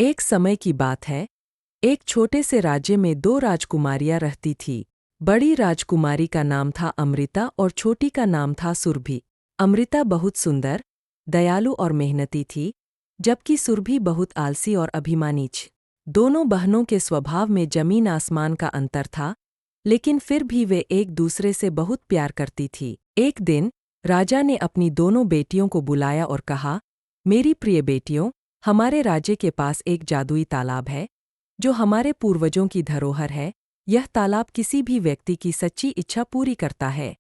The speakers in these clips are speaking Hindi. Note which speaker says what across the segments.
Speaker 1: एक समय की बात है। एक छोटे से राज्य में दो राजकुमारियां रहती थीं। बड़ी राजकुमारी का नाम था अमृता और छोटी का नाम था सुरभि। अमृता बहुत सुंदर, दयालु और मेहनती थी, जबकि सुरभि बहुत आलसी और अभिमानी थी। दोनों बहनों के स्वभाव में जमीन आसमान का अंतर था, लेकिन फिर भी वे एक दूसरे से बहुत प्यार करती थी। एक दिन राजा ने अपनी दोनों बेटियों को बुलाया और कहा, मेरी प्रिय बेटियों, हमारे राज्य के पास एक जादुई तालाब है जो हमारे पूर्वजों की धरोहर है। यह तालाब किसी भी व्यक्ति की सच्ची इच्छा पूरी करता है।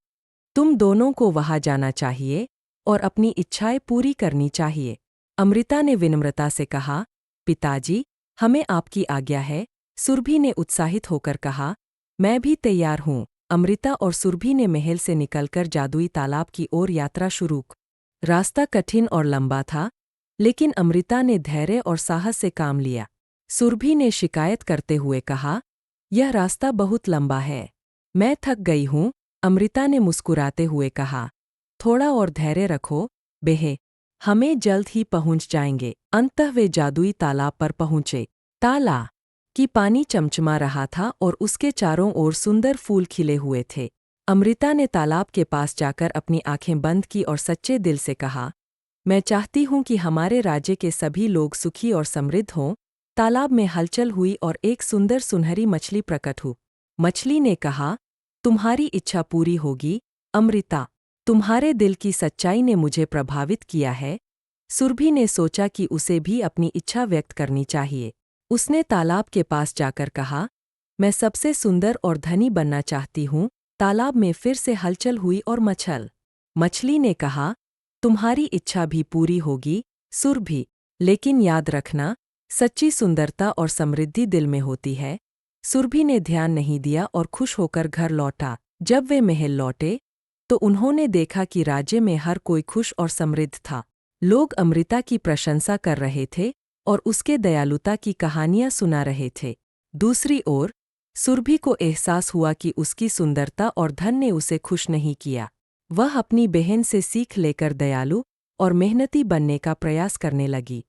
Speaker 1: तुम दोनों को वहां जाना चाहिए और अपनी इच्छाएं पूरी करनी चाहिए। अमृता ने विनम्रता से कहा, पिताजी, हमें आपकी आज्ञा है। सुरभि ने उत्साहित होकर कहा, मैं भी तैयार हूँ। अमृता और सुरभि ने महल से निकलकर जादुई तालाब की ओर यात्रा शुरू की। रास्ता कठिन और लंबा था, लेकिन अमृता ने धैर्य और साहस से काम लिया। सुरभि ने शिकायत करते हुए कहा, यह रास्ता बहुत लंबा है, मैं थक गई हूँ। अमृता ने मुस्कुराते हुए कहा, थोड़ा और धैर्य रखो बेहे, हमें जल्द ही पहुँच जाएंगे। अंततः वे जादुई तालाब पर पहुँचे। तालाब की पानी चमचमा रहा था और उसके चारों ओर सुंदर फूल खिले हुए थे। अमृता ने तालाब के पास जाकर अपनी आंखें बंद की और सच्चे दिल से कहा, मैं चाहती हूँ कि हमारे राज्य के सभी लोग सुखी और समृद्ध हों। तालाब में हलचल हुई और एक सुंदर सुनहरी मछली प्रकट हुई। मछली ने कहा, तुम्हारी इच्छा पूरी होगी अमृता, तुम्हारे दिल की सच्चाई ने मुझे प्रभावित किया है। सुरभि ने सोचा कि उसे भी अपनी इच्छा व्यक्त करनी चाहिए। उसने तालाब के पास जाकर कहा, मैं सबसे सुंदर और धनी बनना चाहती हूँ। तालाब में फिर से हलचल हुई और मछली ने कहा, तुम्हारी इच्छा भी पूरी होगी सुरभि, लेकिन याद रखना, सच्ची सुंदरता और समृद्धि दिल में होती है। सुरभि ने ध्यान नहीं दिया और खुश होकर घर लौटा। जब वे महल लौटे तो उन्होंने देखा कि राज्य में हर कोई खुश और समृद्ध था। लोग अमृता की प्रशंसा कर रहे थे और उसके दयालुता की कहानियां सुना रहे थे। दूसरी ओर सुरभि को एहसास हुआ कि उसकी सुंदरता और धन ने उसे खुश नहीं किया। वह अपनी बहन से सीख लेकर दयालु और मेहनती बनने का प्रयास करने लगी।